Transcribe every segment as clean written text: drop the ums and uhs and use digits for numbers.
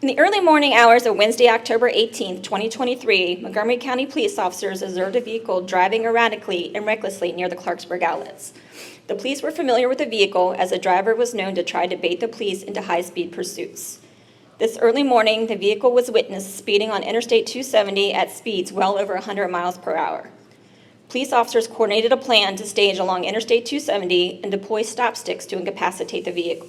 In the early morning hours of Wednesday, October 18, 2023, Montgomery County police officers observed a vehicle driving erratically and recklessly near the Clarksburg outlets. The police were familiar with the vehicle as the driver was known to try to bait the police into high-speed pursuits. This early morning, the vehicle was witnessed speeding on Interstate 270 at speeds well over 100 miles per hour. Police officers coordinated a plan to stage along Interstate 270 and deploy stop sticks to incapacitate the vehicle.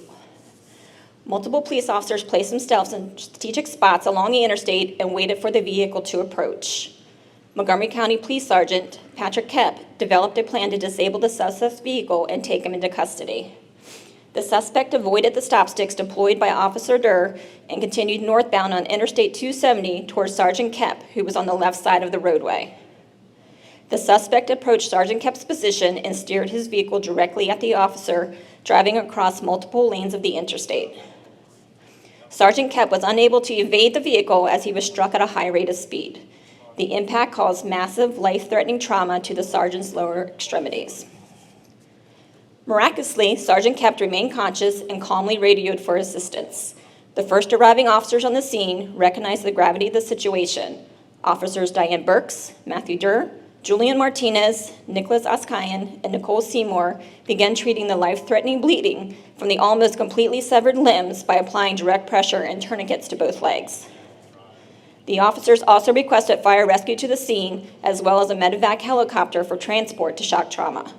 Multiple police officers placed themselves in strategic spots along the interstate and waited for the vehicle to approach. Montgomery County Police Sergeant Patrick Koepp developed a plan to disable the suspect's vehicle and take him into custody. The suspect avoided the stop sticks deployed by Officer Durr and continued northbound on Interstate 270 towards Sergeant Koepp, who was on the left side of the roadway. The suspect approached Sergeant Koepp's position and steered his vehicle directly at the officer, driving across multiple lanes of the interstate. Sergeant Koepp was unable to evade the vehicle as he was struck at a high rate of speed. The impact caused massive, life-threatening trauma to the sergeant's lower extremities. Miraculously, Sergeant Koepp remained conscious and calmly radioed for assistance. The first arriving officers on the scene recognized the gravity of the situation. Officers Diane Burks, Matthew Durr, Julian Martinez, Nicholas Askayan, and Nicole Seymour began treating the life-threatening bleeding from the almost completely severed limbs by applying direct pressure and tourniquets to both legs. The officers also requested fire rescue to the scene, as well as a medevac helicopter for transport to shock trauma.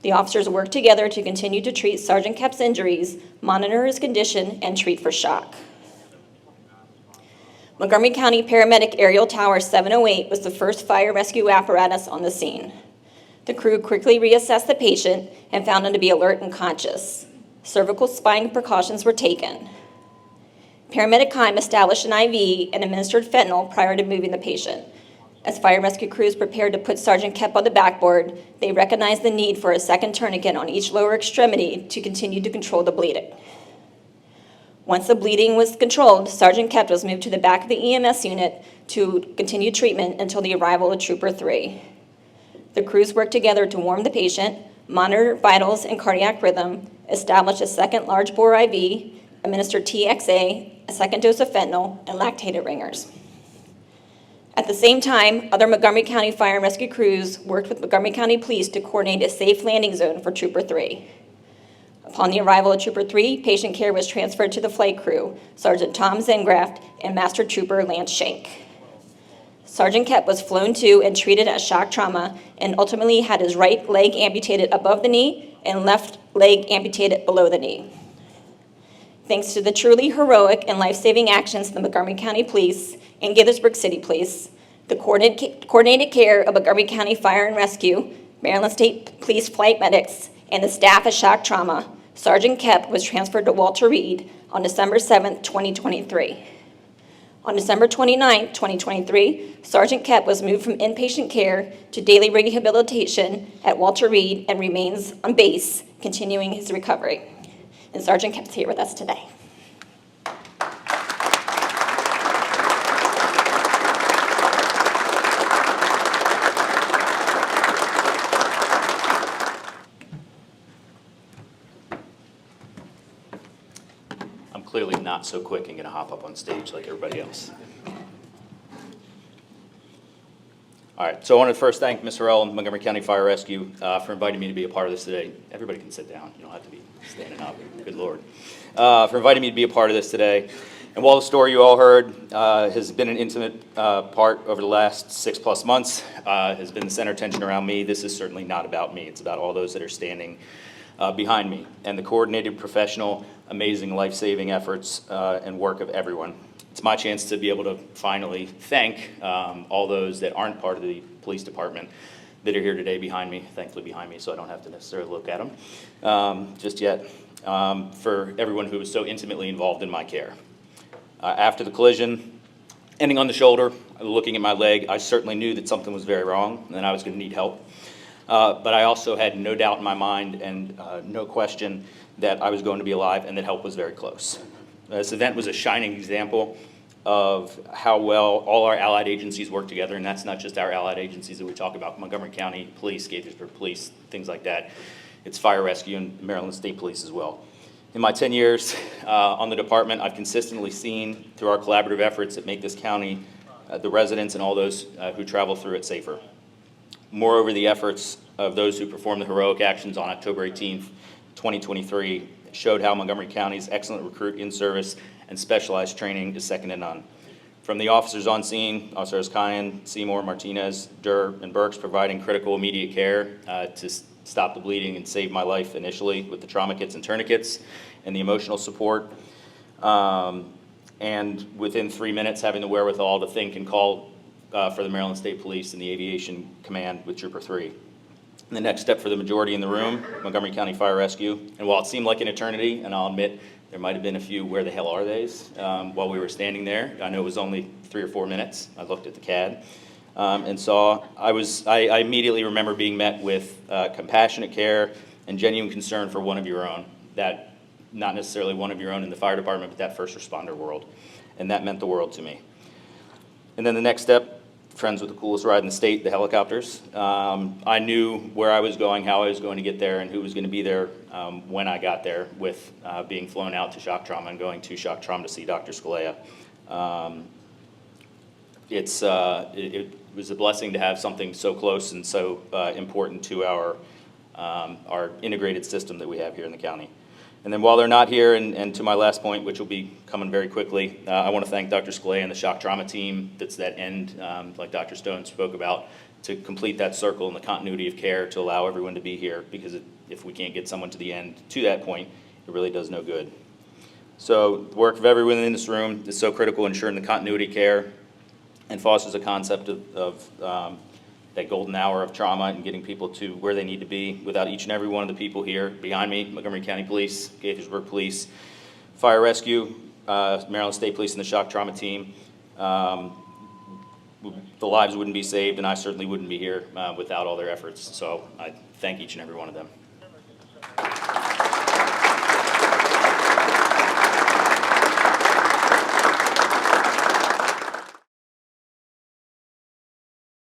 The officers worked together to continue to treat Sergeant Koepp's injuries, monitor his condition, and treat for shock. Montgomery County Paramedic Aerial Tower 708 was the first fire rescue apparatus on the scene. The crew quickly reassessed the patient and found him to be alert and conscious. Cervical spine precautions were taken. Paramedic Heim established an IV and administered fentanyl prior to moving the patient. As fire rescue crews prepared to put Sergeant Koepp on the backboard, they recognized the need for a second tourniquet on each lower extremity to continue to control the bleeding. Once the bleeding was controlled, Sergeant Koepp was moved to the back of the EMS unit to continue treatment until the arrival of Trooper 3. The crews worked together to warm the patient, monitor vitals and cardiac rhythm, establish a second large bore IV, administer TXA, a second dose of fentanyl, and lactated ringers. At the same time, other Montgomery County Fire and Rescue crews worked with Montgomery County Police to coordinate a safe landing zone for Trooper 3. Upon the arrival of Trooper 3, patient care was transferred to the flight crew, Sergeant Tom Zengraft and Master Trooper Lance Shank. Sergeant Koepp was flown to and treated as shock trauma and ultimately had his right leg amputated above the knee and left leg amputated below the knee. Thanks to the truly heroic and life-saving actions of the Montgomery County Police and Gaithersburg City Police, the coordinated care of Montgomery County Fire and Rescue, Maryland State Police flight medics, and the staff at shock trauma, Sergeant Koepp was transferred to Walter Reed on December 7, 2023. On December 29, 2023, Sergeant Koepp was moved from inpatient care to daily rehabilitation at Walter Reed and remains on base, continuing his recovery. And Sergeant Koepp's here with us today. Clearly not so quick and going to hop up on stage like everybody else. All right, so I want to first thank Ms. Harrell and Montgomery County Fire Rescue for inviting me to be a part of this today. Everybody can sit down. You don't have to be standing up. Good Lord. For inviting me to be a part of this today. And while the story you all heard has been an intimate part over the last 6+ months, has been the center of attention around me, this is certainly not about me. It's about all those that are standing behind me and the coordinated, professional, amazing, life-saving efforts and work of everyone. It's my chance to be able to finally thank all those that aren't part of the police department that are here today behind me, thankfully behind me, so I don't have to necessarily look at them just yet, for everyone who was so intimately involved in my care. After the collision, ending on the shoulder, looking at my leg, I certainly knew that something was very wrong and that I was going to need help. But I also had no doubt in my mind and no question that I was going to be alive and that help was very close. This event was a shining example of how well all our allied agencies work together, and that's not just our allied agencies that we talk about, Montgomery County Police, Gaithersburg Police, things like that. It's Fire Rescue and Maryland State Police as well. In my 10 years on the department, I've consistently seen through our collaborative efforts that make this county, the residents and all those who travel through it safer. Moreover, the efforts of those who performed the heroic actions on October 18th, 2023 showed how Montgomery County's excellent recruit in-service and specialized training is second to none. From the officers on scene, Officers Kyan, Seymour, Martinez, Durr, and Burks providing critical immediate care to stop the bleeding and save my life initially with the trauma kits and tourniquets and the emotional support. And within 3 minutes, having the wherewithal to think and call for the Maryland State Police and the Aviation Command with Trooper 3. And the next step for the majority in the room, Montgomery County Fire Rescue. And while it seemed like an eternity, and I'll admit there might have been a few where the hell are theys while we were standing there. I know it was only 3 or 4 minutes. I looked at the CAD and saw, I immediately remember being met with compassionate care and genuine concern for one of your own. That, not necessarily one of your own in the fire department, but that first responder world. And that meant the world to me. And then the next step, friends with the coolest ride in the state, the helicopters. I knew where I was going, how I was going to get there, and who was going to be there when I got there with being flown out to shock trauma and going to shock trauma to see Dr. Scalea. It was a blessing to have something so close and so important to our integrated system that we have here in the county. And then while they're not here, and to my last point, which will be coming very quickly, I want to thank Dr. Scalea and the shock trauma team that's that end, like Dr. Stone spoke about, to complete that circle and the continuity of care to allow everyone to be here, because if we can't get someone to the end, to that point, it really does no good. So the work of everyone in this room is so critical in ensuring the continuity of care and fosters a concept of that golden hour of trauma and getting people to where they need to be. Without each and every one of the people here behind me, Montgomery County Police, Gaithersburg Police, Fire Rescue, Maryland State Police, and the shock trauma team, the lives wouldn't be saved, and I certainly wouldn't be here without all their efforts. So I thank each and every one of them.